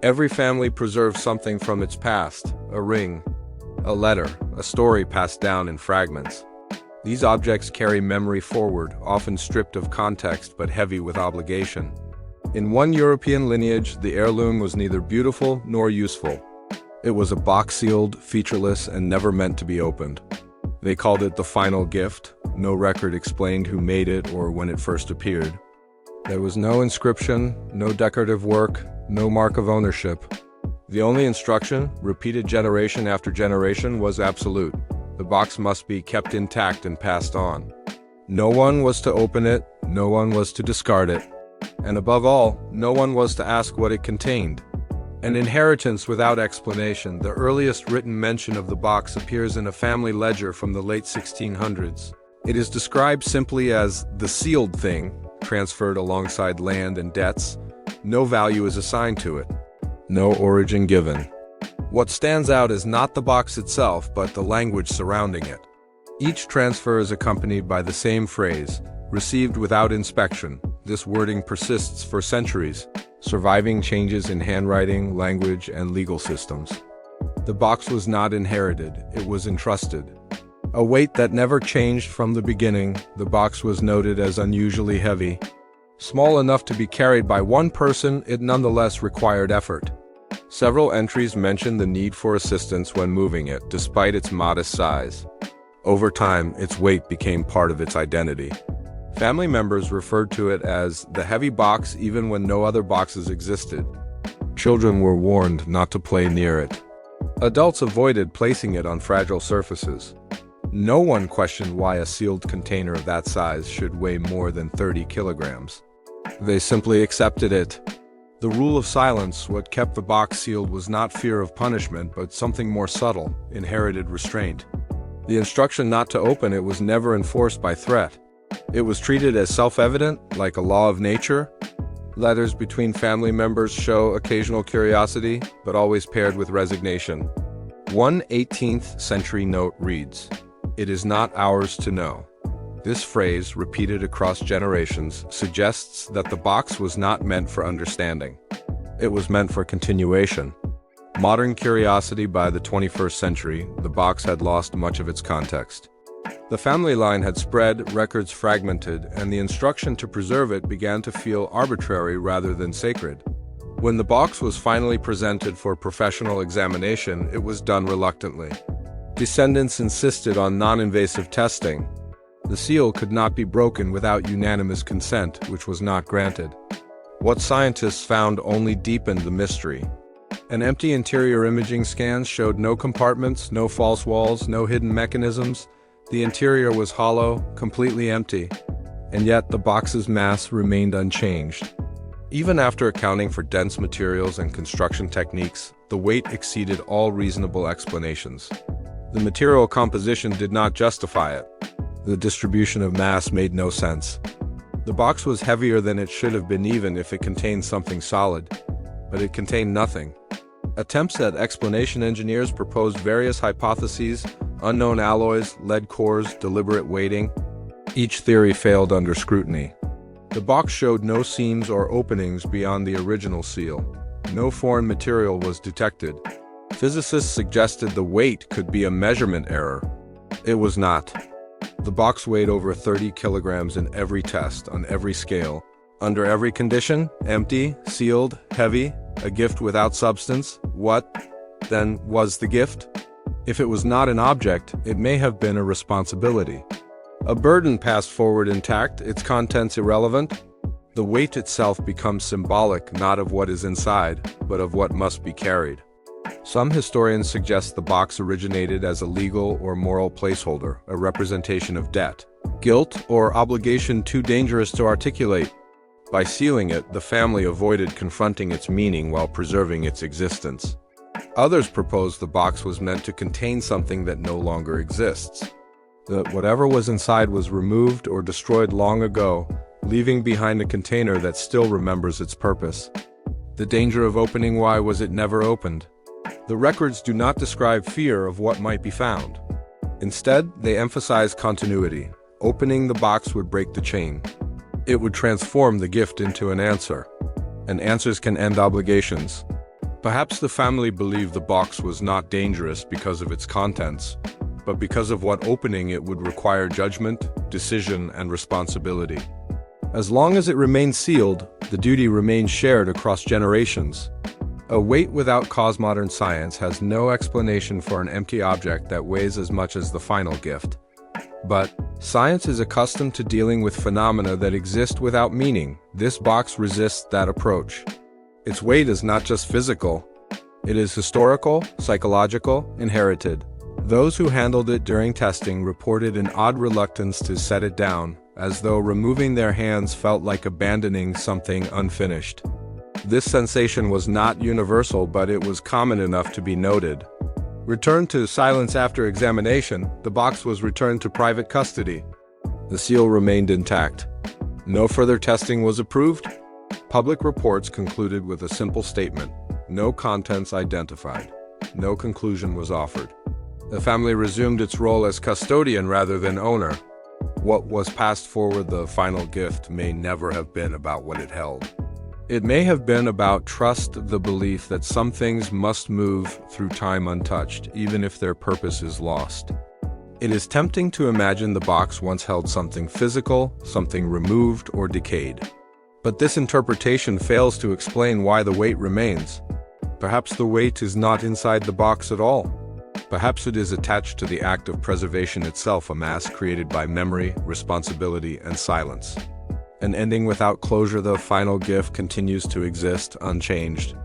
Every family preserves something from its past: a ring, a letter, a story passed down in fragments. These objects carry memory forward, often stripped of context but heavy with obligation. In one European lineage, the heirloom was neither beautiful nor useful. It was a box sealed, featureless, and never meant to be opened. They called it the final gift. No record explained who made it or when it first appeared. There was no inscription, no decorative work, no mark of ownership. The only instruction, repeated generation after generation, was absolute. The box must be kept intact and passed on. No one was to open it, no one was to discard it, and above all, no one was to ask what it contained. An inheritance without explanation. The earliest written mention of the box appears in a family ledger from the late 1600s. It is described simply as the sealed thing, transferred alongside land and debts. No value is assigned to it. No origin given. What stands out is not the box itself, but the language surrounding it. Each transfer is accompanied by the same phrase, received without inspection. This wording persists for centuries, surviving changes in handwriting, language, and legal systems. The box was not inherited, it was entrusted. A weight that never changed from the beginning, the box was noted as unusually heavy. Small enough to be carried by one person, it nonetheless required effort. Several entries mention the need for assistance when moving it, despite its modest size. Over time, its weight became part of its identity. Family members referred to it as the heavy box even when no other boxes existed. Children were warned not to play near it. Adults avoided placing it on fragile surfaces. No one questioned why a sealed container of that size should weigh more than 30 kilograms. They simply accepted it. The rule of silence, what kept the box sealed, was not fear of punishment, but something more subtle: inherited restraint. The instruction not to open it was never enforced by threat. It was treated as self-evident, like a law of nature. Letters between family members show occasional curiosity, but always paired with resignation. One 18th century note reads, "It is not ours to know." This phrase, repeated across generations, suggests that the box was not meant for understanding. It was meant for continuation. Modern curiosity. By the 21st century, the box had lost much of its context. The family line had spread, records fragmented, and the instruction to preserve it began to feel arbitrary rather than sacred. When the box was finally presented for professional examination, it was done reluctantly. Descendants insisted on non-invasive testing. The seal could not be broken without unanimous consent, which was not granted. What scientists found only deepened the mystery. An empty interior imaging scan showed no compartments, no false walls, no hidden mechanisms. The interior was hollow, completely empty, and yet the box's mass remained unchanged. Even after accounting for dense materials and construction techniques, the weight exceeded all reasonable explanations. The material composition did not justify it. The distribution of mass made no sense. The box was heavier than it should have been even if it contained something solid, but it contained nothing. Attempts at explanation. Engineers proposed various hypotheses: unknown alloys, lead cores, deliberate weighting. Each theory failed under scrutiny. The box showed no seams or openings beyond the original seal. No foreign material was detected. Physicists suggested the weight could be a measurement error. It was not. The box weighed over 30 kilograms in every test, on every scale. Under every condition: empty, sealed, heavy, a gift without substance. What, then, was the gift? If it was not an object, it may have been a responsibility. A burden passed forward intact, its contents irrelevant. The weight itself becomes symbolic not of what is inside, but of what must be carried. Some historians suggest the box originated as a legal or moral placeholder, a representation of debt, guilt, or obligation too dangerous to articulate. By sealing it, the family avoided confronting its meaning while preserving its existence. Others propose the box was meant to contain something that no longer exists. That whatever was inside was removed or destroyed long ago, leaving behind a container that still remembers its purpose. The danger of opening. Why was it never opened? The records do not describe fear of what might be found. Instead, they emphasize continuity. Opening the box would break the chain. It would transform the gift into an answer. And answers can end obligations. Perhaps the family believed the box was not dangerous because of its contents, but because of what opening it would require judgment, decision, and responsibility. As long as it remained sealed, the duty remained shared across generations. A weight without cause. Modern science has no explanation for an empty object that weighs as much as the final gift. But science is accustomed to dealing with phenomena that exist without meaning. This box resists that approach. Its weight is not just physical. It is historical, psychological, inherited. Those who handled it during testing reported an odd reluctance to set it down, as though removing their hands felt like abandoning something unfinished. This sensation was not universal, but it was common enough to be noted. Returned to silence after examination, the box was returned to private custody. The seal remained intact. No further testing was approved. Public reports concluded with a simple statement: no contents identified. No conclusion was offered. The family resumed its role as custodian rather than owner. What was passed forward, the final gift, may never have been about what it held. It may have been about trust, the belief that some things must move through time untouched, even if their purpose is lost. It is tempting to imagine the box once held something physical, something removed or decayed. But this interpretation fails to explain why the weight remains. Perhaps the weight is not inside the box at all. Perhaps it is attached to the act of preservation itself, a mass created by memory, responsibility, and silence. An ending without closure, the final gift continues to exist unchanged.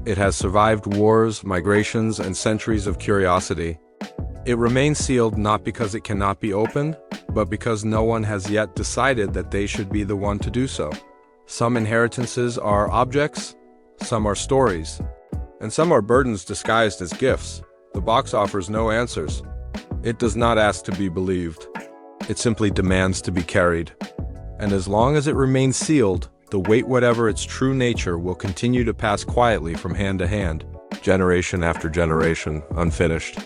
It has survived wars, migrations, and centuries of curiosity. It remains sealed not because it cannot be opened, but because no one has yet decided that they should be the one to do so. Some inheritances are objects, some are stories, and some are burdens disguised as gifts. The box offers no answers. It does not ask to be believed. It simply demands to be carried. And as long as it remains sealed, the weight, whatever its true nature, will continue to pass quietly from hand to hand, generation after generation, unfinished.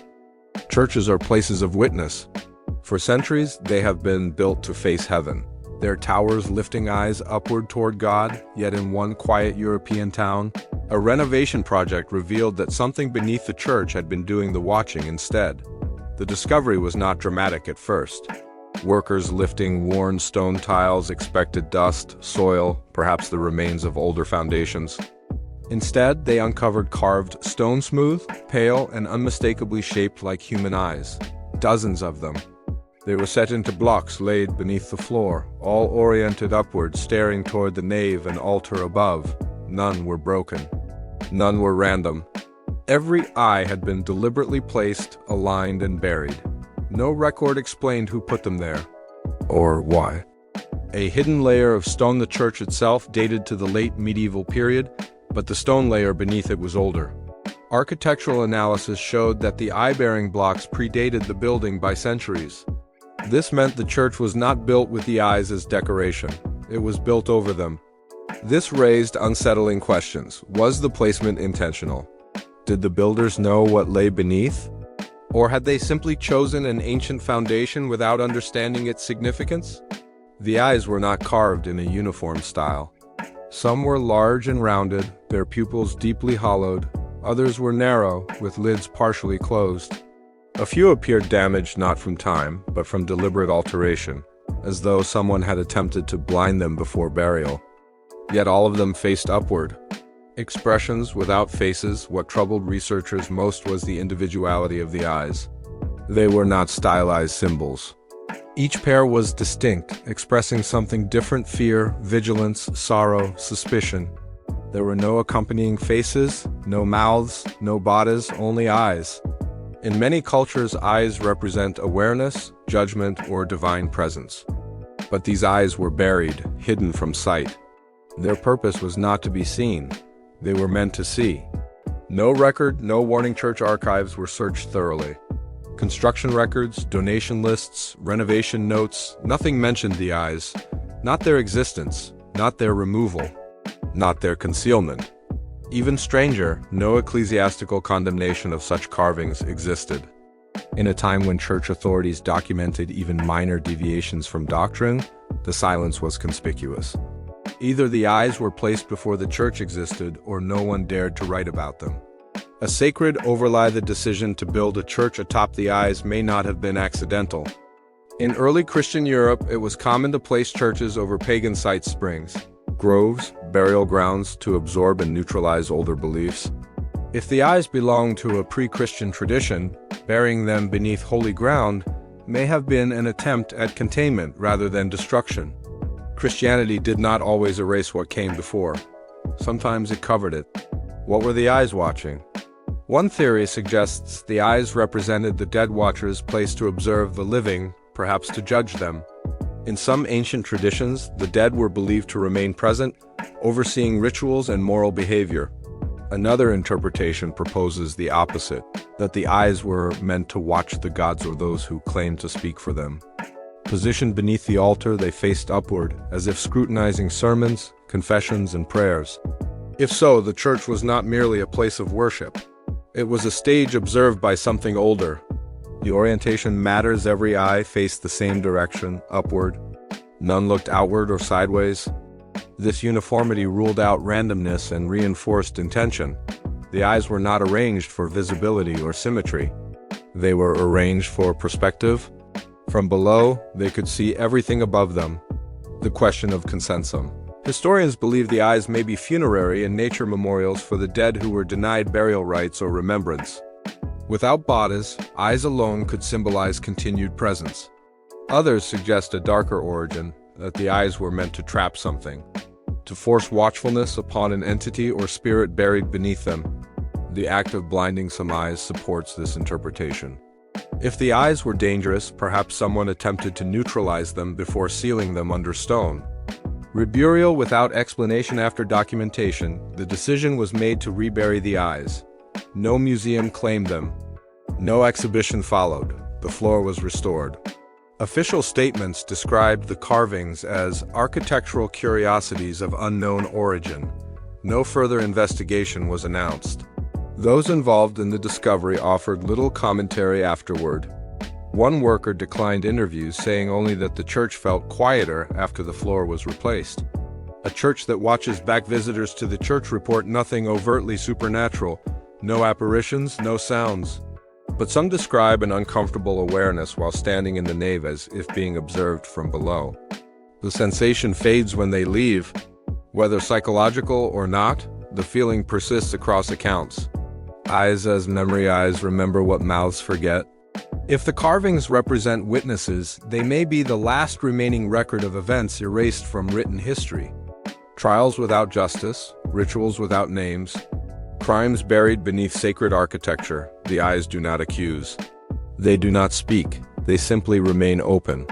Churches are places of witness. For centuries, they have been built to face heaven, their towers lifting eyes upward toward God. Yet in one quiet European town, a renovation project revealed that something beneath the church had been doing the watching instead. The discovery was not dramatic at first. Workers lifting worn stone tiles expected dust, soil, perhaps the remains of older foundations. Instead, they uncovered carved stone, smooth, pale, and unmistakably shaped like human eyes. Dozens of them. They were set into blocks laid beneath the floor, all oriented upward, staring toward the nave and altar above. None were broken. None were random. Every eye had been deliberately placed, aligned, and buried. No record explained who put them there, or why. A hidden layer of stone. The church itself dated to the late medieval period, but the stone layer beneath it was older. Architectural analysis showed that the eye-bearing blocks predated the building by centuries. This meant the church was not built with the eyes as decoration. It was built over them. This raised unsettling questions. Was the placement intentional? Did the builders know what lay beneath? Or had they simply chosen an ancient foundation without understanding its significance? The eyes were not carved in a uniform style. Some were large and rounded, their pupils deeply hollowed. Others were narrow, with lids partially closed. A few appeared damaged not from time, but from deliberate alteration, as though someone had attempted to blind them before burial. Yet all of them faced upward. Expressions without faces. What troubled researchers most was the individuality of the eyes. They were not stylized symbols. Each pair was distinct, expressing something different: fear, vigilance, sorrow, suspicion. There were no accompanying faces, no mouths, no bodies, only eyes. In many cultures, eyes represent awareness, judgment, or divine presence. But these eyes were buried, hidden from sight. Their purpose was not to be seen. They were meant to see. No record, no warning. Church archives were searched thoroughly. Construction records, donation lists, renovation notes, nothing mentioned the eyes. Not their existence, not their removal, not their concealment. Even stranger, no ecclesiastical condemnation of such carvings existed. In a time when church authorities documented even minor deviations from doctrine, the silence was conspicuous. Either the eyes were placed before the church existed, or no one dared to write about them. A sacred overlay. The decision to build a church atop the eyes may not have been accidental. In early Christian Europe, it was common to place churches over pagan site springs, groves, burial grounds to absorb and neutralize older beliefs. If the eyes belonged to a pre-Christian tradition, burying them beneath holy ground may have been an attempt at containment rather than destruction. Christianity did not always erase what came before. Sometimes it covered it. What were the eyes watching? One theory suggests the eyes represented the dead watchers placed to observe the living, perhaps to judge them. In some ancient traditions, the dead were believed to remain present, overseeing rituals and moral behavior. Another interpretation proposes the opposite, that the eyes were meant to watch the gods or those who claimed to speak for them. Positioned beneath the altar, they faced upward, as if scrutinizing sermons, confessions, and prayers. If so, the church was not merely a place of worship. It was a stage observed by something older. The orientation matters. Every eye faced the same direction, upward. None looked outward or sideways. This uniformity ruled out randomness and reinforced intention. The eyes were not arranged for visibility or symmetry. They were arranged for perspective. From below, they could see everything above them. The question of consensus. Historians believe the eyes may be funerary and nature memorials for the dead who were denied burial rites or remembrance. Without bodies, eyes alone could symbolize continued presence. Others suggest a darker origin, that the eyes were meant to trap something, to force watchfulness upon an entity or spirit buried beneath them. The act of blinding some eyes supports this interpretation. If the eyes were dangerous, perhaps someone attempted to neutralize them before sealing them under stone. Reburial without explanation. After documentation, the decision was made to rebury the eyes. No museum claimed them. No exhibition followed. The floor was restored. Official statements described the carvings as architectural curiosities of unknown origin. No further investigation was announced. Those involved in the discovery offered little commentary afterward. One worker declined interviews, saying only that the church felt quieter after the floor was replaced. A church that watches back visitors to the church report nothing overtly supernatural, no apparitions, no sounds. But some describe an uncomfortable awareness while standing in the nave as if being observed from below. The sensation fades when they leave. Whether psychological or not, the feeling persists across accounts. Eyes as memory. Eyes remember what mouths forget. If the carvings represent witnesses, they may be the last remaining record of events erased from written history. Trials without justice, rituals without names, crimes buried beneath sacred architecture. The eyes do not accuse. They do not speak. They simply remain open.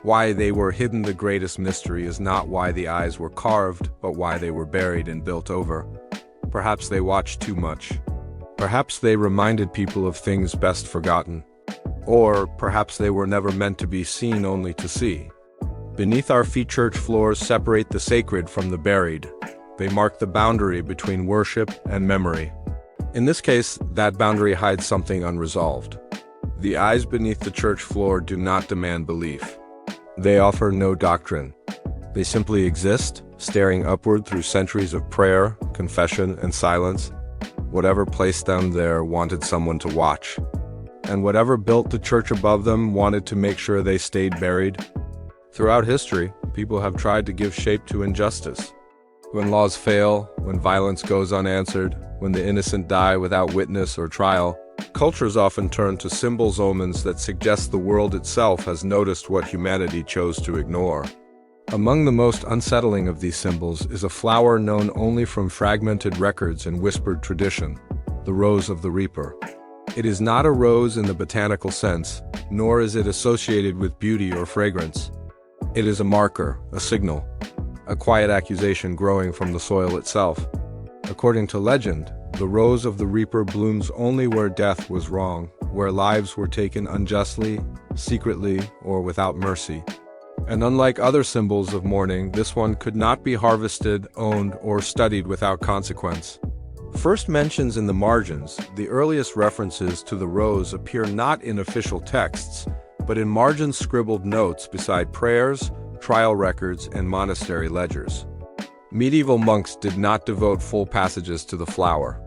Why they were hidden. The greatest mystery is not why the eyes were carved, but why they were buried and built over. Perhaps they watched too much. Perhaps they reminded people of things best forgotten. Or perhaps they were never meant to be seen, only to see. Beneath our feet, church floors separate the sacred from the buried. They mark the boundary between worship and memory. In this case, that boundary hides something unresolved. The eyes beneath the church floor do not demand belief. They offer no doctrine. They simply exist, staring upward through centuries of prayer, confession, and silence. Whatever placed them there wanted someone to watch. And whatever built the church above them wanted to make sure they stayed buried. Throughout history, people have tried to give shape to injustice. When laws fail, when violence goes unanswered, when the innocent die without witness or trial, cultures often turn to symbols, omens that suggest the world itself has noticed what humanity chose to ignore. Among the most unsettling of these symbols is a flower known only from fragmented records and whispered tradition, the rose of the reaper. It is not a rose in the botanical sense, nor is it associated with beauty or fragrance. It is a marker, a signal, a quiet accusation growing from the soil itself. According to legend, the rose of the reaper blooms only where death was wrong, where lives were taken unjustly, secretly, or without mercy. And unlike other symbols of mourning, this one could not be harvested, owned, or studied without consequence. First mentions in the margins, the earliest references to the rose appear not in official texts, but in margin scribbled notes beside prayers, trial records, and monastery ledgers. Medieval monks did not devote full passages to the flower.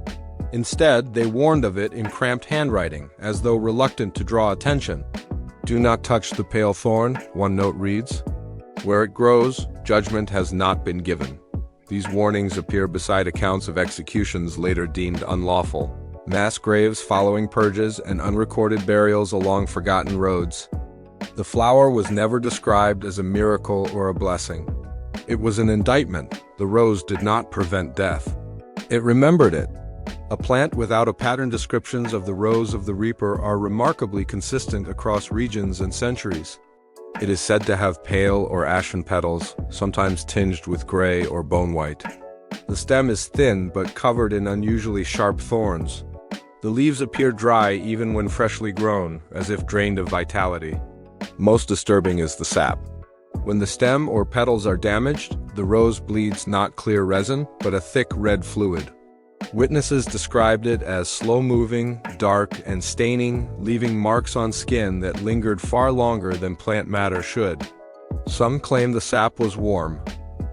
Instead, they warned of it in cramped handwriting, as though reluctant to draw attention. "Do not touch the pale thorn," one note reads. "Where it grows, judgment has not been given." These warnings appear beside accounts of executions later deemed unlawful, mass graves following purges, and unrecorded burials along forgotten roads. The flower was never described as a miracle or a blessing. It was an indictment. The rose did not prevent death. It remembered it. A plant without a pattern. Descriptions of the rose of the reaper are remarkably consistent across regions and centuries. It is said to have pale or ashen petals, sometimes tinged with gray or bone white. The stem is thin but covered in unusually sharp thorns. The leaves appear dry even when freshly grown, as if drained of vitality. Most disturbing is the sap. When the stem or petals are damaged, the rose bleeds not clear resin, but a thick red fluid. Witnesses described it as slow-moving, dark, and staining, leaving marks on skin that lingered far longer than plant matter should. Some claim the sap was warm.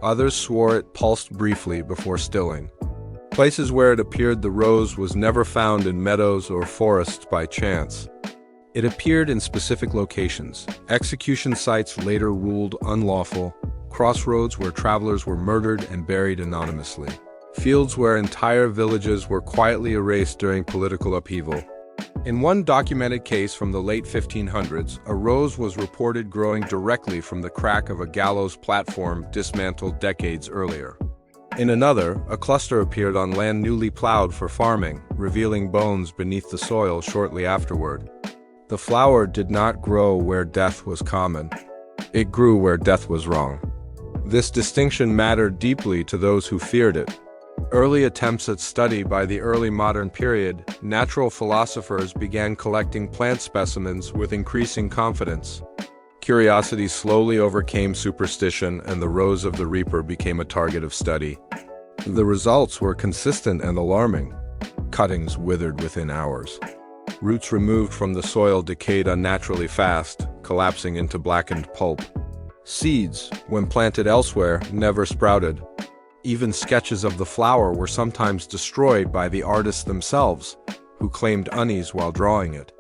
Others swore it pulsed briefly before stilling. Places where it appeared the rose was never found in meadows or forests by chance. It appeared in specific locations. Execution sites later ruled unlawful, crossroads where travelers were murdered and buried anonymously, fields where entire villages were quietly erased during political upheaval. In one documented case from the late 1500s, a rose was reported growing directly from the crack of a gallows platform dismantled decades earlier. In another, a cluster appeared on land newly plowed for farming, revealing bones beneath the soil shortly afterward. The flower did not grow where death was common. It grew where death was wrong. This distinction mattered deeply to those who feared it. Early attempts at study by the early modern period, natural philosophers began collecting plant specimens with increasing confidence. Curiosity slowly overcame superstition, and the rose of the reaper became a target of study. The results were consistent and alarming. Cuttings withered within hours. Roots removed from the soil decayed unnaturally fast, collapsing into blackened pulp. Seeds, when planted elsewhere, never sprouted. Even sketches of the flower were sometimes destroyed by the artists themselves, who claimed unease while drawing it.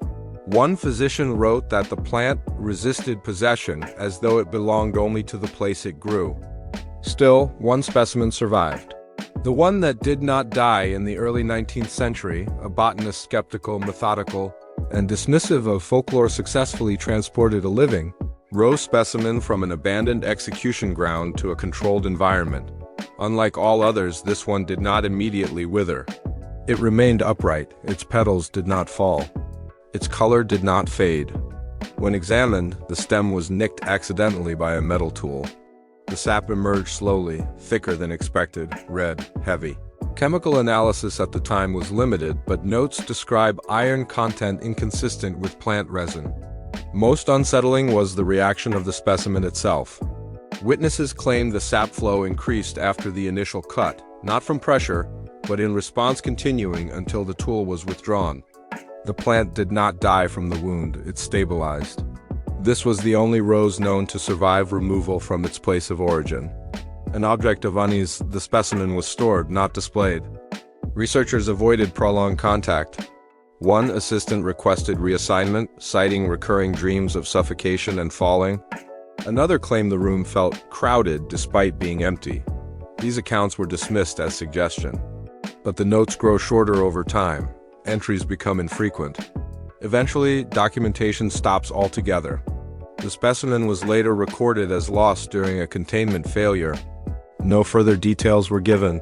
One physician wrote that the plant resisted possession as though it belonged only to the place it grew. Still, one specimen survived. The one that did not die in the early 19th century, a botanist skeptical, methodical, and dismissive of folklore, successfully transported a living, rose specimen from an abandoned execution ground to a controlled environment. Unlike all others, this one did not immediately wither. It remained upright, its petals did not fall. Its color did not fade. When examined, the stem was nicked accidentally by a metal tool. The sap emerged slowly, thicker than expected, red, heavy. Chemical analysis at the time was limited, but notes describe iron content inconsistent with plant resin. Most unsettling was the reaction of the specimen itself. Witnesses claimed the sap flow increased after the initial cut, not from pressure, but in response continuing until the tool was withdrawn. The plant did not die from the wound, it stabilized. This was the only rose known to survive removal from its place of origin. An object of unease, the specimen was stored, not displayed. Researchers avoided prolonged contact. One assistant requested reassignment, citing recurring dreams of suffocation and falling. Another claimed the room felt crowded despite being empty. These accounts were dismissed as suggestion. But the notes grow shorter over time. Entries become infrequent. Eventually, documentation stops altogether. The specimen was later recorded as lost during a containment failure. No further details were given.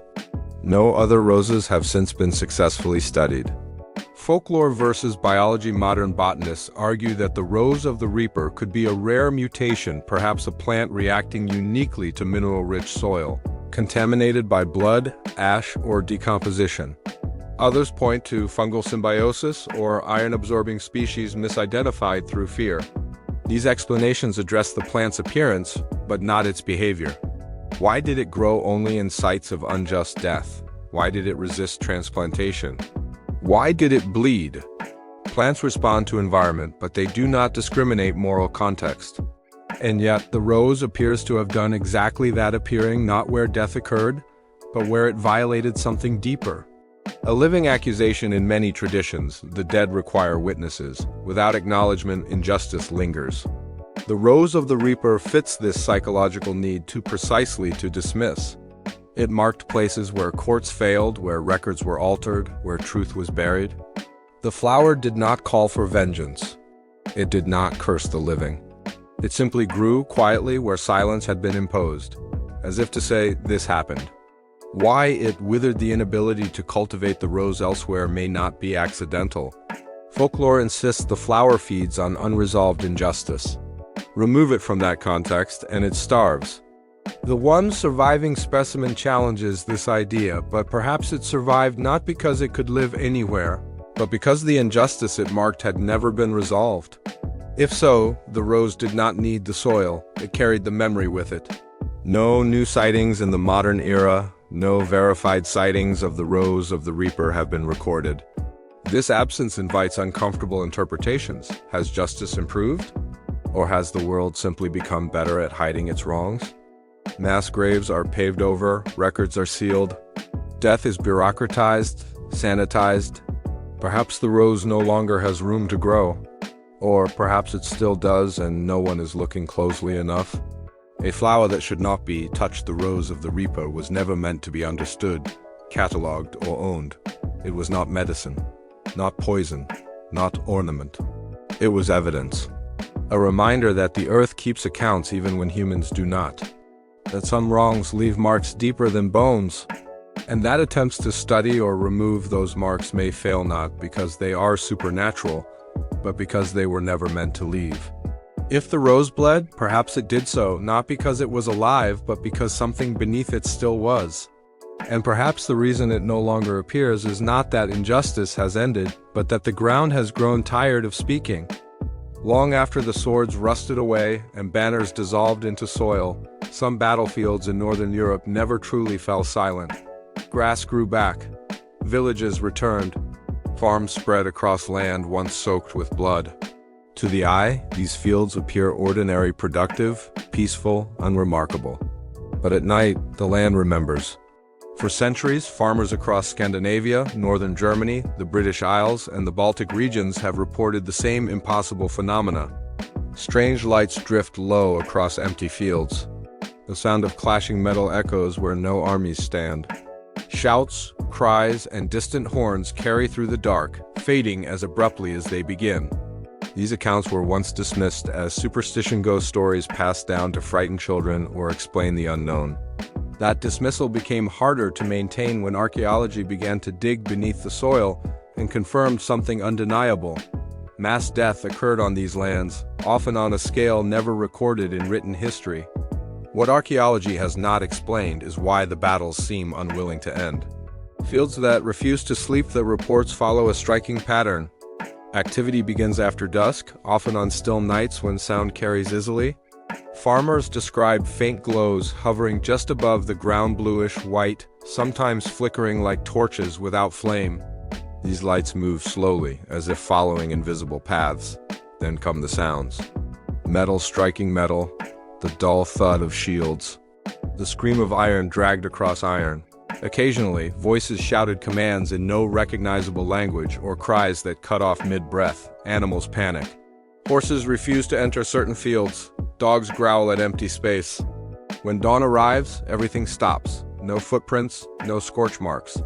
No other roses have since been successfully studied. Folklore versus biology. Modern botanists argue that the rose of the reaper could be a rare mutation, perhaps a plant reacting uniquely to mineral-rich soil, contaminated by blood, ash, or decomposition. Others point to fungal symbiosis or iron-absorbing species misidentified through fear. These explanations address the plant's appearance, but not its behavior. Why did it grow only in sites of unjust death? Why did it resist transplantation? Why did it bleed? Plants respond to environment, but they do not discriminate moral context. And yet, the rose appears to have done exactly that, appearing not where death occurred, but where it violated something deeper. A living accusation in many traditions, the dead require witnesses. Without acknowledgement, injustice lingers. The rose of the reaper fits this psychological need too precisely to dismiss. It marked places where courts failed, where records were altered, where truth was buried. The flower did not call for vengeance. It did not curse the living. It simply grew quietly where silence had been imposed, as if to say, this happened. Why it withered the inability to cultivate the rose elsewhere may not be accidental. Folklore insists the flower feeds on unresolved injustice. Remove it from that context, and it starves. The one surviving specimen challenges this idea, but perhaps it survived not because it could live anywhere, but because the injustice it marked had never been resolved. If so, the rose did not need the soil, it carried the memory with it. No new sightings in the modern era, no verified sightings of the rose of the reaper have been recorded. This absence invites uncomfortable interpretations. Has justice improved? Or has the world simply become better at hiding its wrongs? Mass graves are paved over, records are sealed. Death is bureaucratized, sanitized. Perhaps the rose no longer has room to grow. Or perhaps it still does and no one is looking closely enough. A flower that should not be touched, the rose of the reaper, was never meant to be understood, catalogued, or owned. It was not medicine, not poison, not ornament. It was evidence. A reminder that the earth keeps accounts even when humans do not. That some wrongs leave marks deeper than bones. And that attempts to study or remove those marks may fail not because they are supernatural, but because they were never meant to leave. If the rose bled, perhaps it did so, not because it was alive, but because something beneath it still was. And perhaps the reason it no longer appears is not that injustice has ended, but that the ground has grown tired of speaking. Long after the swords rusted away and banners dissolved into soil, some battlefields in northern Europe never truly fell silent. Grass grew back. Villages returned. Farms spread across land once soaked with blood. To the eye, these fields appear ordinary, productive, peaceful, unremarkable. But at night, the land remembers. For centuries, farmers across Scandinavia, northern Germany, the British Isles, and the Baltic regions have reported the same impossible phenomena. Strange lights drift low across empty fields. The sound of clashing metal echoes where no armies stand. Shouts, cries, and distant horns carry through the dark, fading as abruptly as they begin. These accounts were once dismissed as superstition, ghost stories passed down to frighten children or explain the unknown. That dismissal became harder to maintain when archaeology began to dig beneath the soil and confirmed something undeniable. Mass death occurred on these lands, often on a scale never recorded in written history. What archaeology has not explained is why the battles seem unwilling to end. Fields that refuse to sleep, the reports follow a striking pattern. Activity begins after dusk, often on still nights when sound carries easily. Farmers describe faint glows hovering just above the ground, bluish-white, sometimes flickering like torches without flame. These lights move slowly, as if following invisible paths. Then come the sounds. Metal striking metal, the dull thud of shields, the scream of iron dragged across iron. Occasionally, voices shouted commands in no recognizable language or cries that cut off mid-breath. Animals panic. Horses refuse to enter certain fields. Dogs growl at empty space. When dawn arrives, everything stops. No footprints, no scorch marks.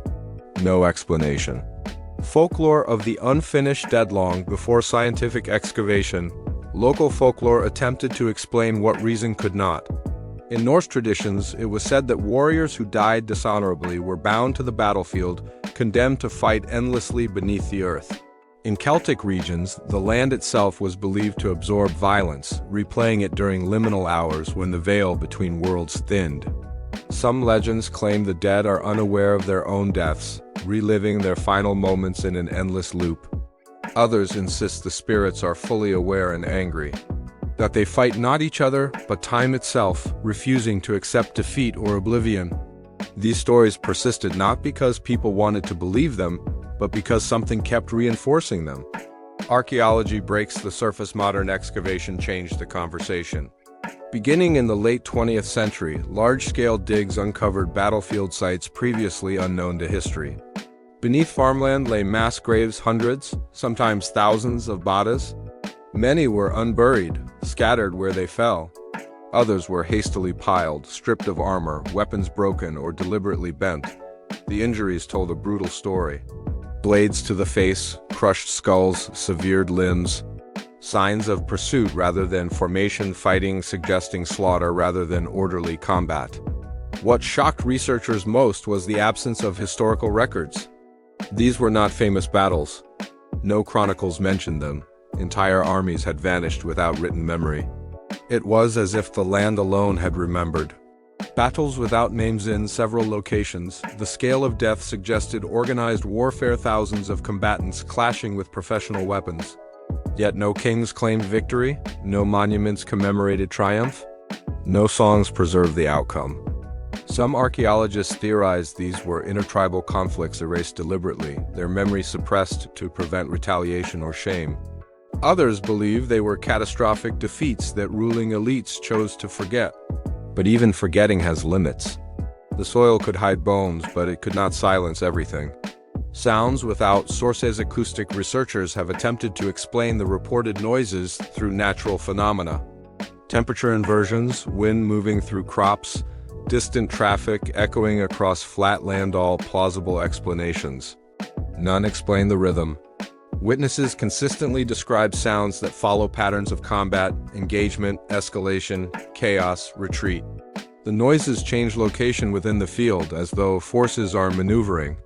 No explanation. Folklore of the unfinished dead. Long before scientific excavation, local folklore attempted to explain what reason could not. In Norse traditions, it was said that warriors who died dishonorably were bound to the battlefield, condemned to fight endlessly beneath the earth. In Celtic regions, the land itself was believed to absorb violence, replaying it during liminal hours when the veil between worlds thinned. Some legends claim the dead are unaware of their own deaths, reliving their final moments in an endless loop. Others insist the spirits are fully aware and angry, that they fight not each other, but time itself, refusing to accept defeat or oblivion. These stories persisted not because people wanted to believe them, but because something kept reinforcing them. Archaeology breaks the surface. Modern excavation changed the conversation. Beginning in the late 20th century, large-scale digs uncovered battlefield sites previously unknown to history. Beneath farmland lay mass graves, hundreds, sometimes thousands of bodies. Many were unburied, scattered where they fell. Others were hastily piled, stripped of armor, weapons broken or deliberately bent. The injuries told a brutal story. Blades to the face, crushed skulls, severed limbs. Signs of pursuit rather than formation, fighting suggesting slaughter rather than orderly combat. What shocked researchers most was the absence of historical records. These were not famous battles. No chronicles mentioned them. Entire armies had vanished without written memory. It was as if the land alone had remembered. Battles without names in several locations, the scale of death suggested organized warfare, thousands of combatants clashing with professional weapons. Yet no kings claimed victory, no monuments commemorated triumph, no songs preserved the outcome. Some archaeologists theorized these were intertribal conflicts erased deliberately, their memory suppressed to prevent retaliation or shame. Others believe they were catastrophic defeats that ruling elites chose to forget. But even forgetting has limits. The soil could hide bones, but it could not silence everything. Sounds without sources. Acoustic researchers have attempted to explain the reported noises through natural phenomena. Temperature inversions, wind moving through crops, distant traffic echoing across flat land, all plausible explanations. None explain the rhythm. Witnesses consistently describe sounds that follow patterns of combat, engagement, escalation, chaos, retreat. The noises change location within the field as though forces are maneuvering.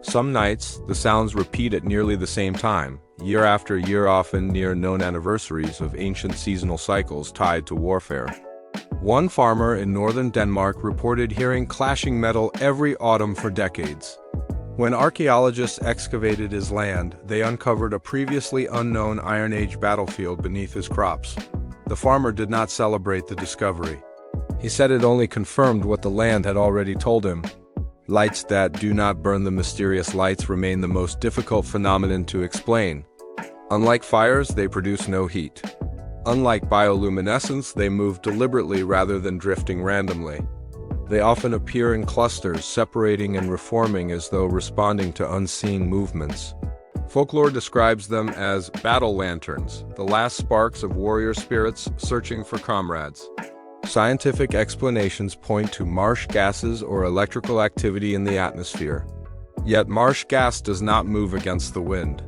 Some nights, the sounds repeat at nearly the same time, year after year, often near known anniversaries of ancient seasonal cycles tied to warfare. One farmer in northern Denmark reported hearing clashing metal every autumn for decades. When archaeologists excavated his land, they uncovered a previously unknown Iron Age battlefield beneath his crops. The farmer did not celebrate the discovery. He said it only confirmed what the land had already told him. Lights that do not burn. The mysterious lights remain the most difficult phenomenon to explain. Unlike fires, they produce no heat. Unlike bioluminescence, they move deliberately rather than drifting randomly. They often appear in clusters, separating and reforming as though responding to unseen movements. Folklore describes them as battle lanterns, the last sparks of warrior spirits searching for comrades. Scientific explanations point to marsh gases or electrical activity in the atmosphere. Yet marsh gas does not move against the wind.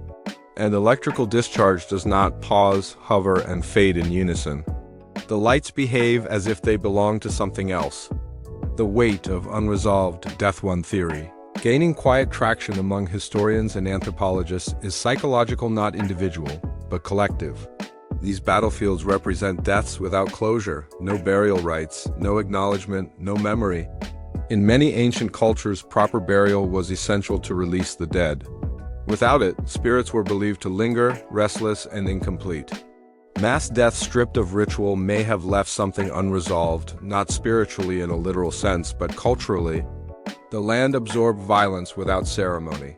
And electrical discharge does not pause, hover, and fade in unison. The lights behave as if they belong to something else. The weight of unresolved Death One theory, gaining quiet traction among historians and anthropologists, is psychological, not individual, but collective. These battlefields represent deaths without closure, no burial rites, no acknowledgement, no memory. In many ancient cultures, proper burial was essential to release the dead. Without it, spirits were believed to linger, restless and incomplete. Mass death stripped of ritual may have left something unresolved, not spiritually in a literal sense, but culturally. The land absorbed violence without ceremony.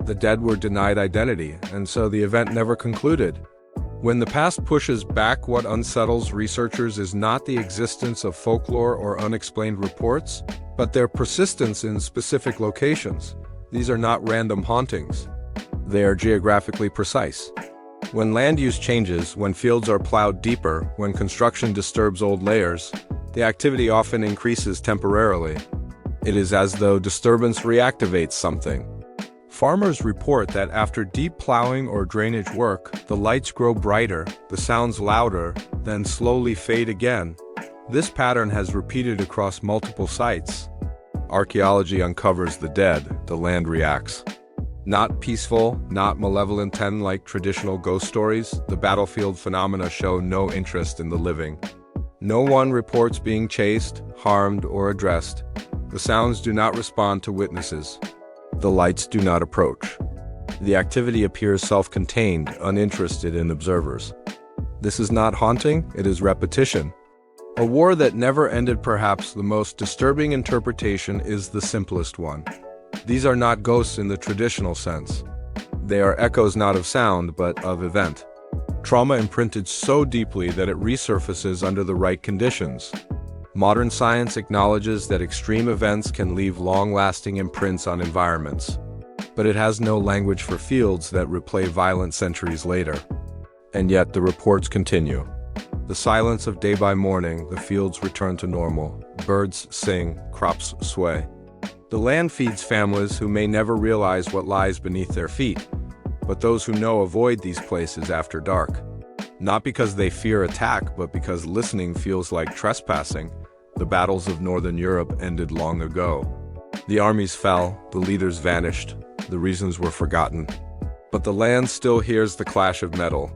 The dead were denied identity, and so the event never concluded. When the past pushes back, what unsettles researchers is not the existence of folklore or unexplained reports, but their persistence in specific locations. These are not random hauntings. They are geographically precise. When land use changes, when fields are plowed deeper, when construction disturbs old layers, the activity often increases temporarily. It is as though disturbance reactivates something. Farmers report that after deep plowing or drainage work, the lights grow brighter, the sounds louder, then slowly fade again. This pattern has repeated across multiple sites. Archaeology uncovers the dead, the land reacts. Not peaceful, not malevolent, like traditional ghost stories, the battlefield phenomena show no interest in the living. No one reports being chased, harmed, or addressed. The sounds do not respond to witnesses. The lights do not approach. The activity appears self-contained, uninterested in observers. This is not haunting, it is repetition. A war that never ended. Perhaps the most disturbing interpretation is the simplest one. These are not ghosts in the traditional sense. They are echoes not of sound, but of event. trauma imprinted so deeply that it resurfaces under the right conditions. Modern science acknowledges that extreme events can leave long-lasting imprints on environments, but it has no language for fields that replay violence centuries later. And yet the reports continue. The silence of day by morning, the fields return to normal. Birds sing, crops sway. The land feeds families who may never realize what lies beneath their feet, but those who know avoid these places after dark. Not because they fear attack, but because listening feels like trespassing. The battles of Northern Europe ended long ago. The armies fell, the leaders vanished, the reasons were forgotten. But the land still hears the clash of metal,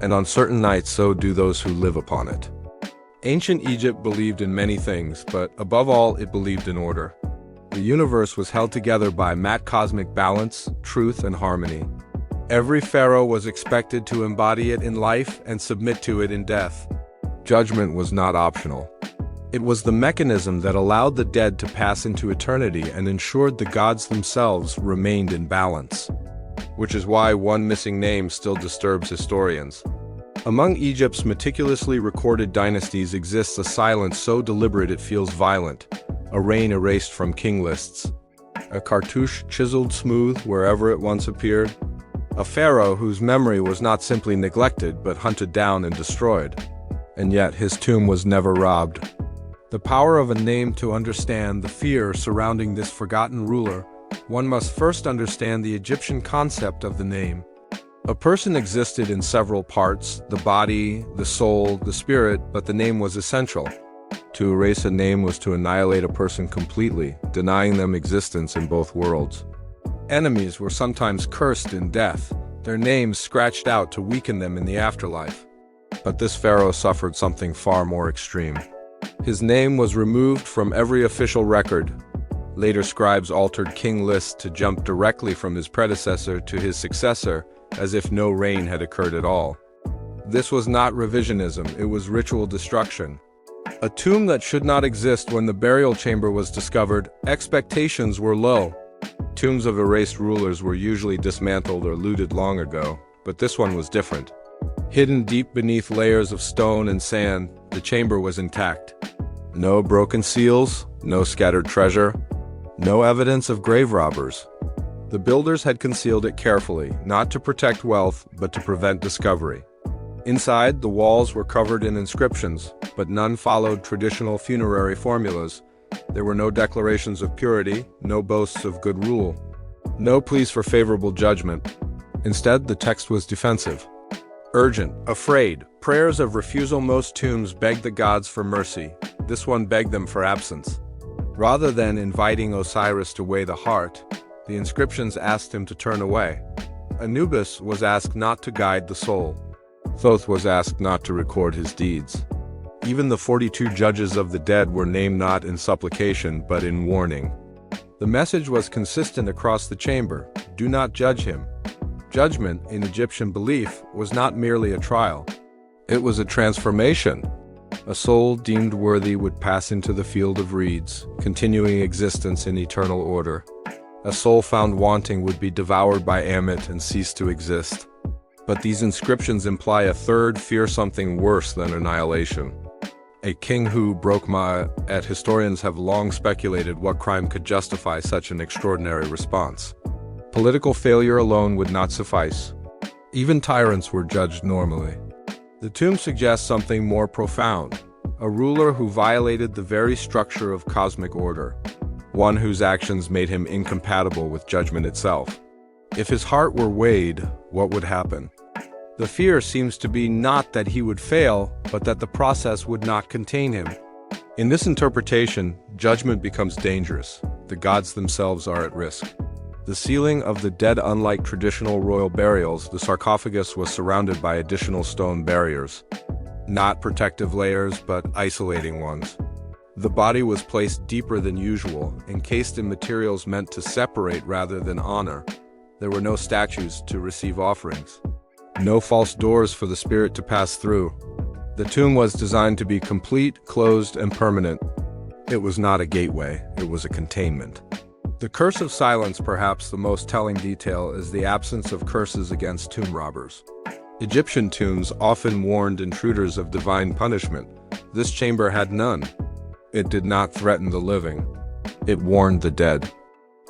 and on certain nights so do those who live upon it. Ancient Egypt believed in many things, but above all it believed in order. The universe was held together by cosmic balance, truth, and harmony. Every pharaoh was expected to embody it in life and submit to it in death. Judgment was not optional. It was the mechanism that allowed the dead to pass into eternity and ensured the gods themselves remained in balance. Which is why one missing name still disturbs historians. Among Egypt's meticulously recorded dynasties exists a silence so deliberate it feels violent, a reign erased from king lists, a cartouche chiseled smooth wherever it once appeared, a pharaoh whose memory was not simply neglected but hunted down and destroyed. And yet his tomb was never robbed. The power of a name to understand the fear surrounding this forgotten ruler, one must first understand the Egyptian concept of the name. A person existed in several parts, the body, the soul, the spirit, but the name was essential. To erase a name was to annihilate a person completely, denying them existence in both worlds. Enemies were sometimes cursed in death, their names scratched out to weaken them in the afterlife. But this pharaoh suffered something far more extreme. His name was removed from every official record. Later scribes altered king lists to jump directly from his predecessor to his successor, as if no reign had occurred at all. This was not revisionism, it was ritual destruction. A tomb that should not exist when the burial chamber was discovered, expectations were low. Tombs of erased rulers were usually dismantled or looted long ago, but this one was different. Hidden deep beneath layers of stone and sand, the chamber was intact. No broken seals, no scattered treasure, no evidence of grave robbers. The builders had concealed it carefully, not to protect wealth, but to prevent discovery. Inside, the walls were covered in inscriptions, but none followed traditional funerary formulas. There were no declarations of purity, no boasts of good rule, no pleas for favorable judgment. Instead, the text was defensive. Urgent, afraid, prayers of refusal. Most tombs begged the gods for mercy. This one begged them for absence. Rather than inviting Osiris to weigh the heart, the inscriptions asked him to turn away. Anubis was asked not to guide the soul. Thoth was asked not to record his deeds. Even the 42 judges of the dead were named not in supplication but in warning. The message was consistent across the chamber: do not judge him. Judgment, in Egyptian belief, was not merely a trial. It was a transformation. A soul deemed worthy would pass into the field of reeds, continuing existence in eternal order. A soul found wanting would be devoured by Ammit and cease to exist. But these inscriptions imply a third fear, something worse than annihilation. A king who broke Ma'at. Historians have long speculated what crime could justify such an extraordinary response. Political failure alone would not suffice. Even tyrants were judged normally. The tomb suggests something more profound: a ruler who violated the very structure of cosmic order, one whose actions made him incompatible with judgment itself. If his heart were weighed, what would happen? The fear seems to be not that he would fail, but that the process would not contain him. In this interpretation, judgment becomes dangerous. The gods themselves are at risk. The sealing of the dead, unlike traditional royal burials, the sarcophagus was surrounded by additional stone barriers. Not protective layers, but isolating ones. The body was placed deeper than usual, encased in materials meant to separate rather than honor. There were no statues to receive offerings. No false doors for the spirit to pass through. The tomb was designed to be complete, closed, and permanent. It was not a gateway, it was a containment. The curse of silence, perhaps the most telling detail, is the absence of curses against tomb robbers. Egyptian tombs often warned intruders of divine punishment. This chamber had none. It did not threaten the living. It warned the dead.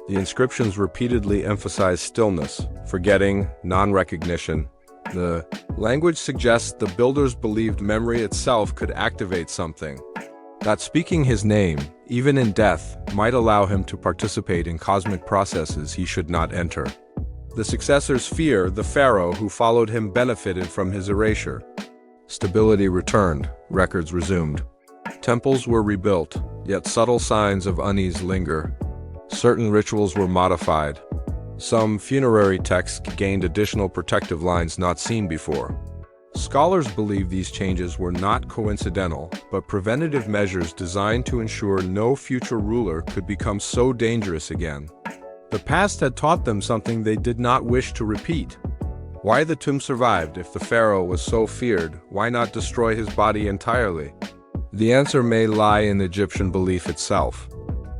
The inscriptions repeatedly emphasized stillness, forgetting, non-recognition. The language suggests the builders believed memory itself could activate something. That speaking his name, even in death, might allow him to participate in cosmic processes he should not enter. The successors fear the pharaoh who followed him benefited from his erasure. Stability returned, records resumed. Temples were rebuilt, yet subtle signs of unease linger. Certain rituals were modified. Some funerary texts gained additional protective lines not seen before. Scholars believe these changes were not coincidental, but preventative measures designed to ensure no future ruler could become so dangerous again. The past had taught them something they did not wish to repeat. Why the tomb survived if the pharaoh was so feared? Why not destroy his body entirely? The answer may lie in Egyptian belief itself.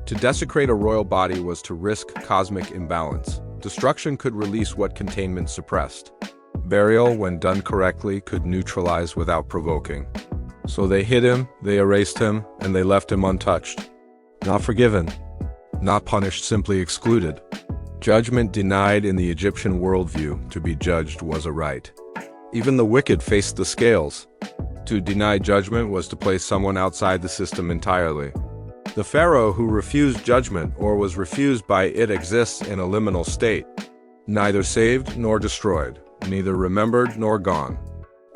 To desecrate a royal body was to risk cosmic imbalance. Destruction could release what containment suppressed. Burial, when done correctly, could neutralize without provoking. So they hid him, they erased him, and they left him untouched. Not forgiven. Not punished, simply excluded. Judgment denied in the Egyptian worldview. To be judged was a right. Even the wicked faced the scales. To deny judgment was to place someone outside the system entirely. The pharaoh who refused judgment or was refused by it exists in a liminal state. Neither saved nor destroyed, neither remembered nor gone.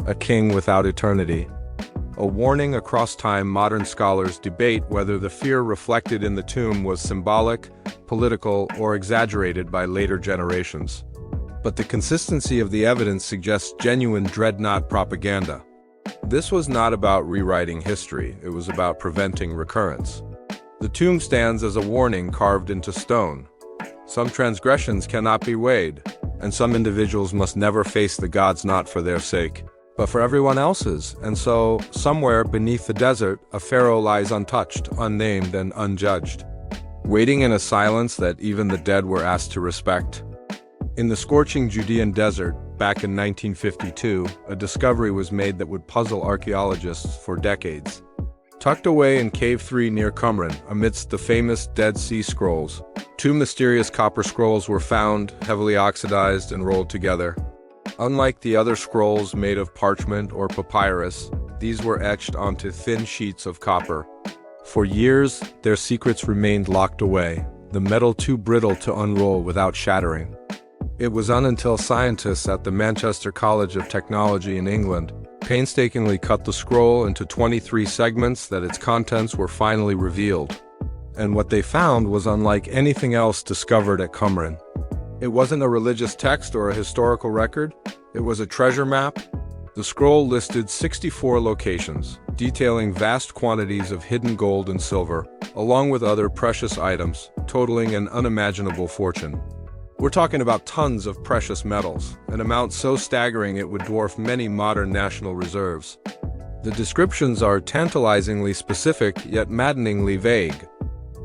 A king without eternity. A warning across time. Modern scholars debate whether the fear reflected in the tomb was symbolic, political, or exaggerated by later generations. But the consistency of the evidence suggests genuine dreadnought propaganda. This was not about rewriting history, it was about preventing recurrence. The tomb stands as a warning carved into stone. Some transgressions cannot be weighed, and some individuals must never face the gods not for their sake, but for everyone else's. And so, somewhere beneath the desert, a pharaoh lies untouched, unnamed, and unjudged, waiting in a silence that even the dead were asked to respect. In the scorching Judean desert, back in 1952, a discovery was made that would puzzle archaeologists for decades. Tucked away in Cave 3 near Qumran, amidst the famous Dead Sea Scrolls, two mysterious copper scrolls were found, heavily oxidized and rolled together. Unlike the other scrolls made of parchment or papyrus, these were etched onto thin sheets of copper. For years, their secrets remained locked away, the metal too brittle to unroll without shattering. It was until scientists at the Manchester College of Technology in England painstakingly cut the scroll into 23 segments that its contents were finally revealed. And what they found was unlike anything else discovered at Qumran. It wasn't a religious text or a historical record, it was a treasure map. The scroll listed 64 locations, detailing vast quantities of hidden gold and silver, along with other precious items, totaling an unimaginable fortune. We're talking about tons of precious metals, an amount so staggering it would dwarf many modern national reserves. The descriptions are tantalizingly specific yet maddeningly vague.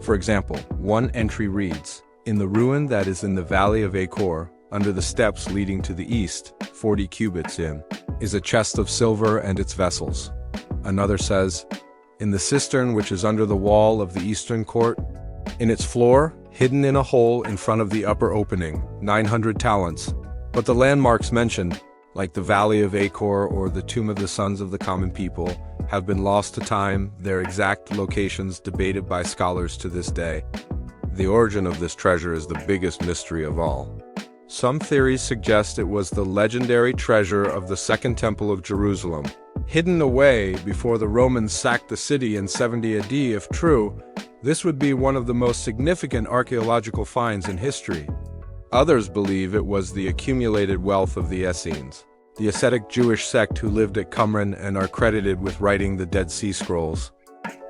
For example, one entry reads, "In the ruin that is in the valley of Achor, under the steps leading to the east, 40 cubits in, is a chest of silver and its vessels." Another says, "In the cistern which is under the wall of the eastern court, in its floor, hidden in a hole in front of the upper opening, 900 talents." But the landmarks mentioned, like the Valley of Achor or the Tomb of the Sons of the Common People, have been lost to time, their exact locations debated by scholars to this day. The origin of this treasure is the biggest mystery of all. Some theories suggest it was the legendary treasure of the Second Temple of Jerusalem, hidden away before the Romans sacked the city in 70 AD. If true, this would be one of the most significant archaeological finds in history. Others believe it was the accumulated wealth of the Essenes, the ascetic Jewish sect who lived at Qumran and are credited with writing the Dead Sea Scrolls.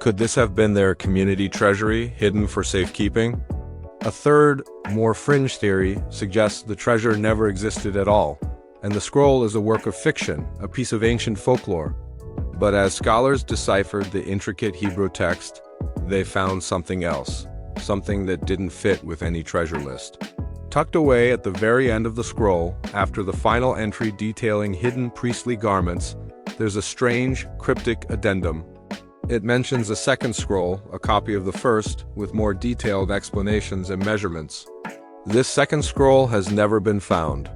Could this have been their community treasury, hidden for safekeeping? A third, more fringe theory suggests the treasure never existed at all, and the scroll is a work of fiction, a piece of ancient folklore. But as scholars deciphered the intricate Hebrew text, they found something else, something that didn't fit with any treasure list. Tucked away at the very end of the scroll, after the final entry detailing hidden priestly garments, there's a strange, cryptic addendum. It mentions a second scroll, a copy of the first, with more detailed explanations and measurements. This second scroll has never been found.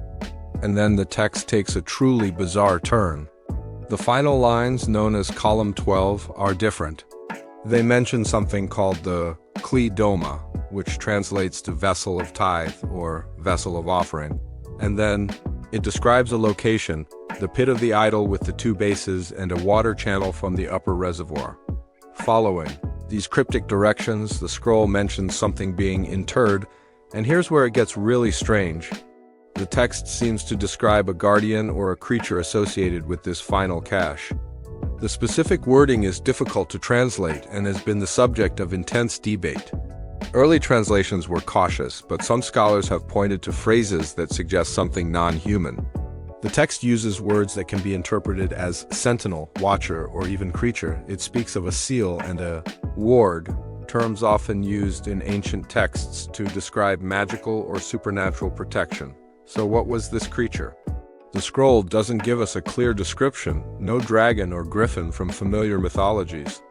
And then the text takes a truly bizarre turn. The final lines, known as column 12, are different. They mention something called the Doma, which translates to vessel of tithe or vessel of offering. And then it describes a location, the pit of the idol with the two bases and a water channel from the upper reservoir. Following these cryptic directions, the scroll mentions something being interred, and here's where it gets really strange. The text seems to describe a guardian or a creature associated with this final cache. The specific wording is difficult to translate and has been the subject of intense debate. Early translations were cautious, but some scholars have pointed to phrases that suggest something non-human. The text uses words that can be interpreted as sentinel, watcher, or even creature. It speaks of a seal and a ward, terms often used in ancient texts to describe magical or supernatural protection. So what was this creature? The scroll doesn't give us a clear description, no dragon or griffin from familiar mythologies.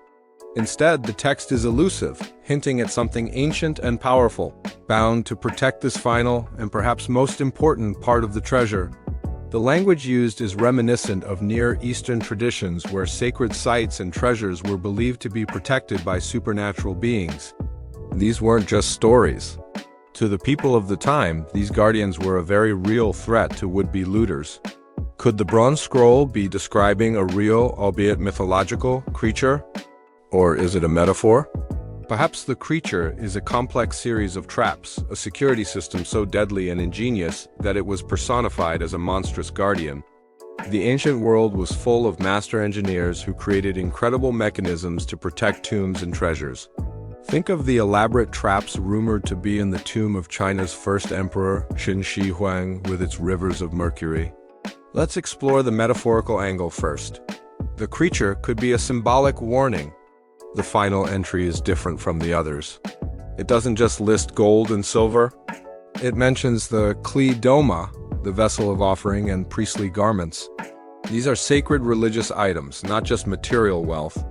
Instead, the text is elusive, hinting at something ancient and powerful, bound to protect this final and perhaps most important part of the treasure. The language used is reminiscent of Near Eastern traditions where sacred sites and treasures were believed to be protected by supernatural beings. These weren't just stories. To the people of the time, these guardians were a very real threat to would-be looters. Could the bronze scroll be describing a real, albeit mythological, creature? Or is it a metaphor? Perhaps the creature is a complex series of traps, a security system so deadly and ingenious that it was personified as a monstrous guardian. The ancient world was full of master engineers who created incredible mechanisms to protect tombs and treasures. Think of the elaborate traps rumored to be in the tomb of China's first emperor, Qin Shi Huang, with its rivers of mercury. Let's explore the metaphorical angle first. The creature could be a symbolic warning. The final entry is different from the others. It doesn't just list gold and silver. It mentions the Doma, the vessel of offering, and priestly garments. These are sacred religious items, not just material wealth.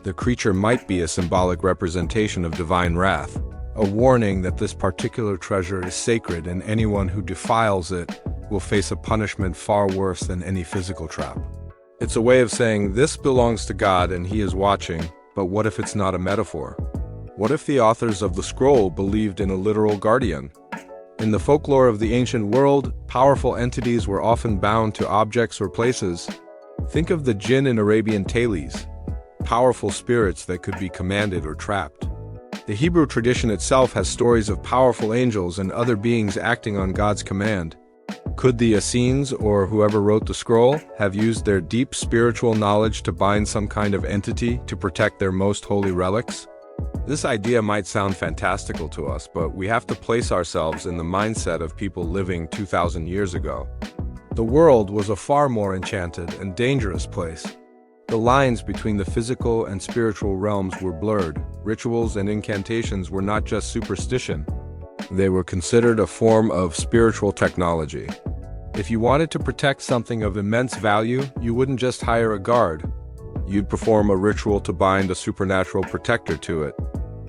The creature might be a symbolic representation of divine wrath, a warning that this particular treasure is sacred and anyone who defiles it will face a punishment far worse than any physical trap. It's a way of saying this belongs to God and He is watching, but what if it's not a metaphor? What if the authors of the scroll believed in a literal guardian? In the folklore of the ancient world, powerful entities were often bound to objects or places. Think of the jinn in Arabian tales, powerful spirits that could be commanded or trapped. The Hebrew tradition itself has stories of powerful angels and other beings acting on God's command. Could the Essenes, or whoever wrote the scroll, have used their deep spiritual knowledge to bind some kind of entity to protect their most holy relics? This idea might sound fantastical to us, but we have to place ourselves in the mindset of people living 2,000 years ago. The world was a far more enchanted and dangerous place. The lines between the physical and spiritual realms were blurred. Rituals and incantations were not just superstition. They were considered a form of spiritual technology. If you wanted to protect something of immense value, you wouldn't just hire a guard. You'd perform a ritual to bind a supernatural protector to it.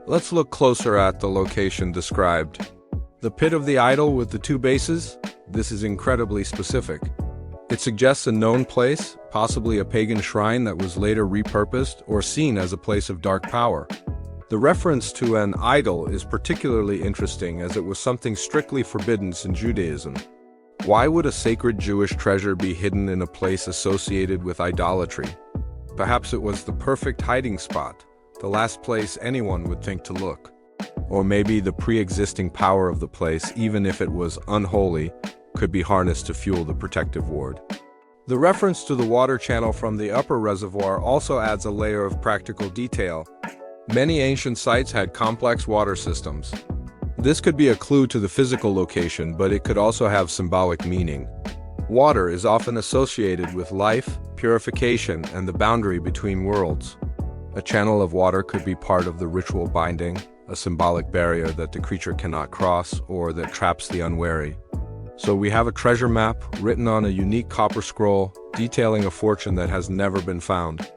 Let's look closer at the location described. The pit of the idol with the two bases? This is incredibly specific. It suggests a known place, possibly a pagan shrine that was later repurposed or seen as a place of dark power. The reference to an idol is particularly interesting as it was something strictly forbidden in Judaism. Why would a sacred Jewish treasure be hidden in a place associated with idolatry? Perhaps it was the perfect hiding spot, the last place anyone would think to look. Or maybe the pre-existing power of the place, even if it was unholy, could be harnessed to fuel the protective ward. The reference to the water channel from the upper reservoir also adds a layer of practical detail. Many ancient sites had complex water systems. This could be a clue to the physical location, but it could also have symbolic meaning. Water is often associated with life, purification, and the boundary between worlds. A channel of water could be part of the ritual binding, a symbolic barrier that the creature cannot cross or that traps the unwary. So we have a treasure map written on a unique copper scroll detailing a fortune that has never been found.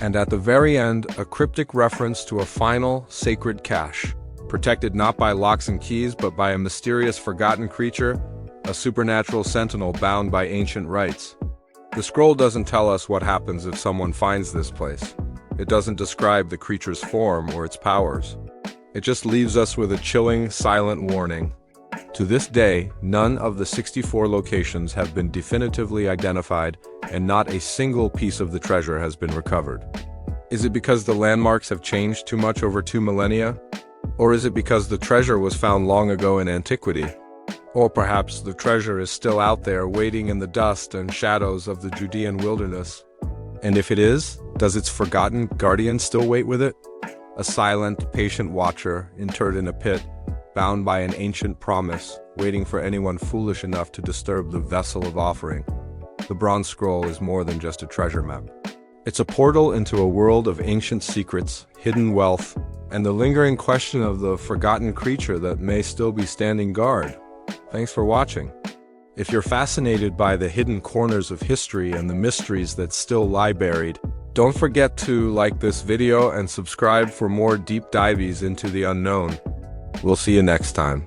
And at the very end, a cryptic reference to a final, sacred cache, protected not by locks and keys but by a mysterious forgotten creature, a supernatural sentinel bound by ancient rites. The scroll doesn't tell us what happens if someone finds this place. It doesn't describe the creature's form or its powers. It just leaves us with a chilling, silent warning. To this day, none of the 64 locations have been definitively identified, and not a single piece of the treasure has been recovered. Is it because the landmarks have changed too much over 2 millennia? Or is it because the treasure was found long ago in antiquity? Or perhaps the treasure is still out there waiting in the dust and shadows of the Judean wilderness? And if it is, does its forgotten guardian still wait with it? A silent, patient watcher interred in a pit, bound by an ancient promise, waiting for anyone foolish enough to disturb the vessel of offering. The bronze scroll is more than just a treasure map. It's a portal into a world of ancient secrets, hidden wealth, and the lingering question of the forgotten creature that may still be standing guard. Thanks for watching. If you're fascinated by the hidden corners of history and the mysteries that still lie buried, don't forget to like this video and subscribe for more deep dives into the unknown. We'll see you next time.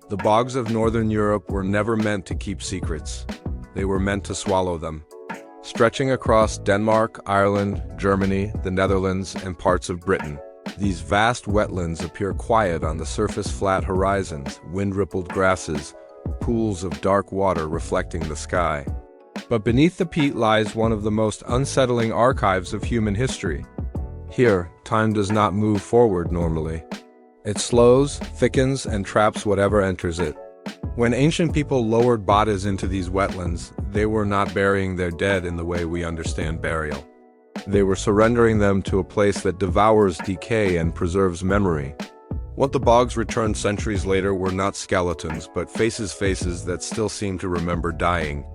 The bogs of Northern Europe were never meant to keep secrets. They were meant to swallow them. Stretching across Denmark, Ireland, Germany, the Netherlands, and parts of Britain, these vast wetlands appear quiet on the surface, flat horizons, wind-rippled grasses, pools of dark water reflecting the sky. But beneath the peat lies one of the most unsettling archives of human history. Here, time does not move forward normally. It slows, thickens, and traps whatever enters it. When ancient people lowered bodies into these wetlands, they were not burying their dead in the way we understand burial. They were surrendering them to a place that devours decay and preserves memory. What the bogs returned centuries later were not skeletons, but faces that still seem to remember dying.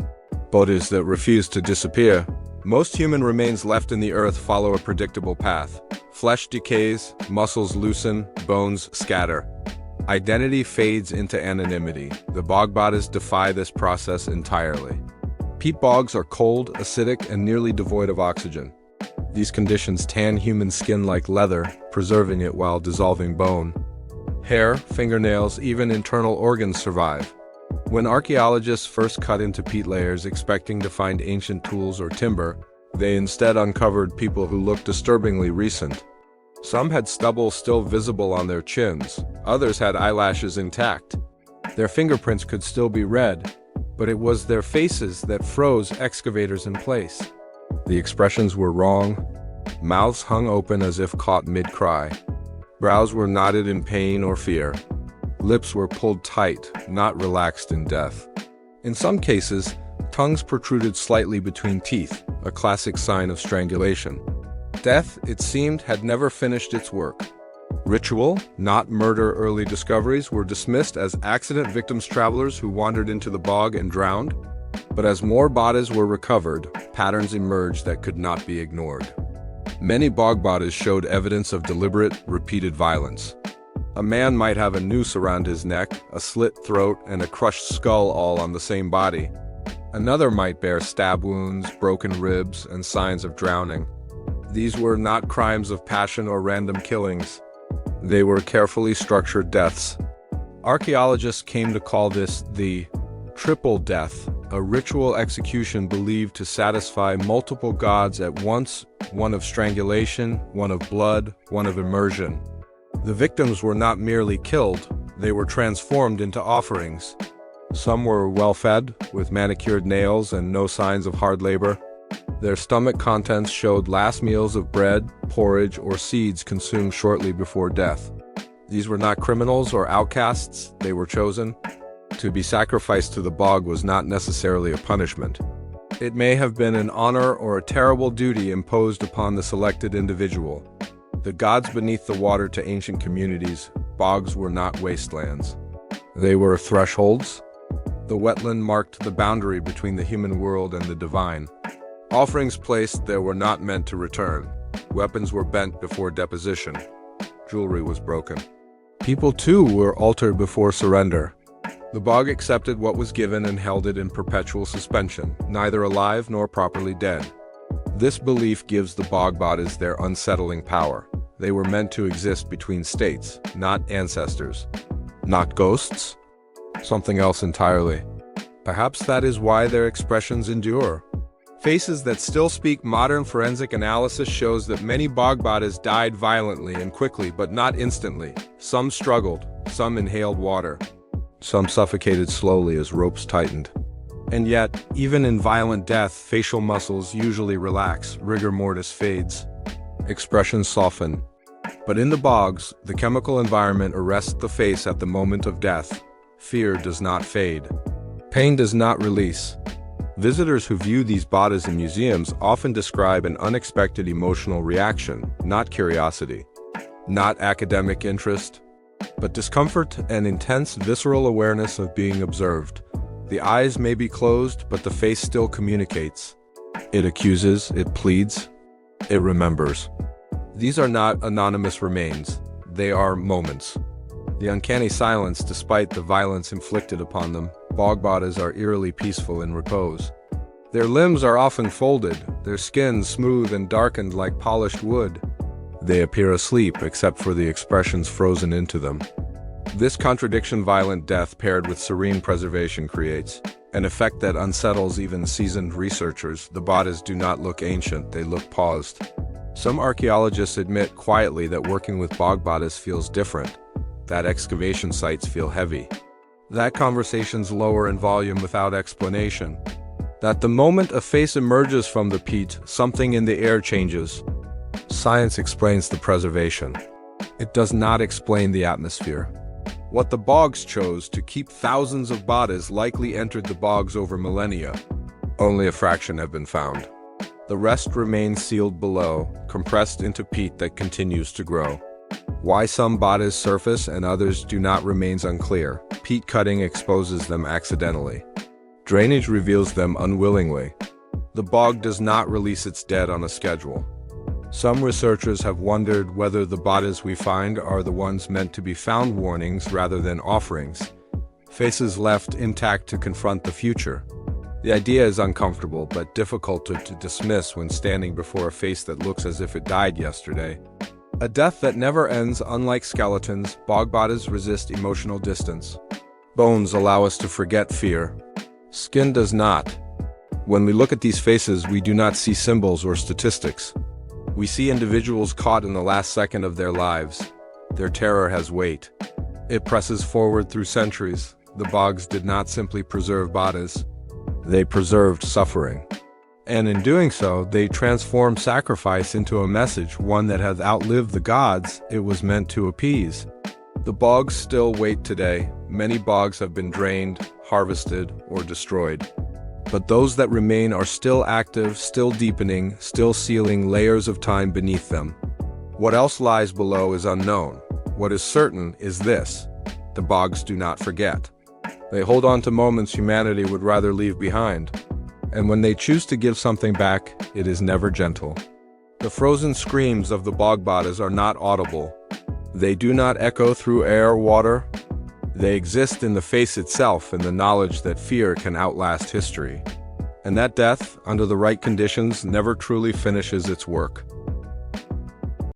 Bodies that refuse to disappear. Most human remains left in the earth follow a predictable path. Flesh decays, muscles loosen, bones scatter. Identity fades into anonymity. The bog bodies defy this process entirely. Peat bogs are cold, acidic, and nearly devoid of oxygen. These conditions tan human skin like leather, preserving it while dissolving bone. Hair, fingernails, even internal organs survive. When archaeologists first cut into peat layers expecting to find ancient tools or timber, they instead uncovered people who looked disturbingly recent. Some had stubble still visible on their chins, others had eyelashes intact. Their fingerprints could still be read, but it was their faces that froze excavators in place. The expressions were wrong. Mouths hung open as if caught mid-cry. Brows were knotted in pain or fear. Lips were pulled tight, not relaxed in death. In some cases, tongues protruded slightly between teeth, a classic sign of strangulation. Death, it seemed, had never finished its work. Ritual, not murder. Early discoveries were dismissed as accident victims, travelers who wandered into the bog and drowned. But as more bodies were recovered, patterns emerged that could not be ignored. Many bog bodies showed evidence of deliberate, repeated violence. A man might have a noose around his neck, a slit throat, and a crushed skull all on the same body. Another might bear stab wounds, broken ribs, and signs of drowning. These were not crimes of passion or random killings. They were carefully structured deaths. Archaeologists came to call this the triple death, a ritual execution believed to satisfy multiple gods at once, one of strangulation, one of blood, one of immersion. The victims were not merely killed, they were transformed into offerings. Some were well-fed, with manicured nails and no signs of hard labor. Their stomach contents showed last meals of bread, porridge, or seeds consumed shortly before death. These were not criminals or outcasts, they were chosen. To be sacrificed to the bog was not necessarily a punishment. It may have been an honor or a terrible duty imposed upon the selected individual. The gods beneath the water to ancient communities, bogs were not wastelands. They were thresholds. The wetland marked the boundary between the human world and the divine. Offerings placed there were not meant to return. Weapons were bent before deposition. Jewelry was broken. People too were altered before surrender. The bog accepted what was given and held it in perpetual suspension, neither alive nor properly dead. This belief gives the bog bodies their unsettling power. They were meant to exist between states, not ancestors. Not ghosts? Something else entirely. Perhaps that is why their expressions endure. Faces that still speak. Modern forensic analysis shows that many bog bodies died violently and quickly, but not instantly. Some struggled, some inhaled water, some suffocated slowly as ropes tightened. And yet, even in violent death, facial muscles usually relax, rigor mortis fades, expressions soften. But in the bogs, the chemical environment arrests the face at the moment of death. Fear does not fade. Pain does not release. Visitors who view these bodies in museums often describe an unexpected emotional reaction, not curiosity, not academic interest, but discomfort and intense visceral awareness of being observed. The eyes may be closed, but the face still communicates. It accuses, it pleads, it remembers. These are not anonymous remains, they are moments. The uncanny silence despite the violence inflicted upon them. Bog bodies are eerily peaceful in repose. Their limbs are often folded, their skin smooth and darkened like polished wood. They appear asleep except for the expressions frozen into them. This contradiction, violent death paired with serene preservation, creates an effect that unsettles even seasoned researchers. The bodies do not look ancient, they look paused. Some archaeologists admit quietly that working with bog bodies feels different, that excavation sites feel heavy, that conversations lower in volume without explanation, that the moment a face emerges from the peat, something in the air changes. Science explains the preservation. It does not explain the atmosphere. What the bogs chose to keep thousands of bodies likely entered the bogs over millennia. Only a fraction have been found. The rest remain sealed below, compressed into peat that continues to grow. Why some bodies surface and others do not remains unclear. Peat cutting exposes them accidentally. Drainage reveals them unwillingly. The bog does not release its dead on a schedule. Some researchers have wondered whether the bodies we find are the ones meant to be found warnings rather than offerings, faces left intact to confront the future. The idea is uncomfortable but difficult to dismiss when standing before a face that looks as if it died yesterday. A death that never ends. Unlike skeletons, bog bodies resist emotional distance. Bones allow us to forget fear. Skin does not. When we look at these faces, we do not see symbols or statistics. We see individuals caught in the last second of their lives. Their terror has weight. It presses forward through centuries. The bogs did not simply preserve bodies. They preserved suffering. And in doing so, they transformed sacrifice into a message, one that has outlived the gods it was meant to appease. The bogs still wait today. Many bogs have been drained, harvested, or destroyed. But those that remain are still active, still deepening, still sealing layers of time beneath them. What else lies below is unknown. What is certain is this: the bogs do not forget. They hold on to moments humanity would rather leave behind. And when they choose to give something back, it is never gentle. The frozen screams of the bog bodies are not audible. They do not echo through air or water. They exist in the face itself, in the knowledge that fear can outlast history. And that death, under the right conditions, never truly finishes its work.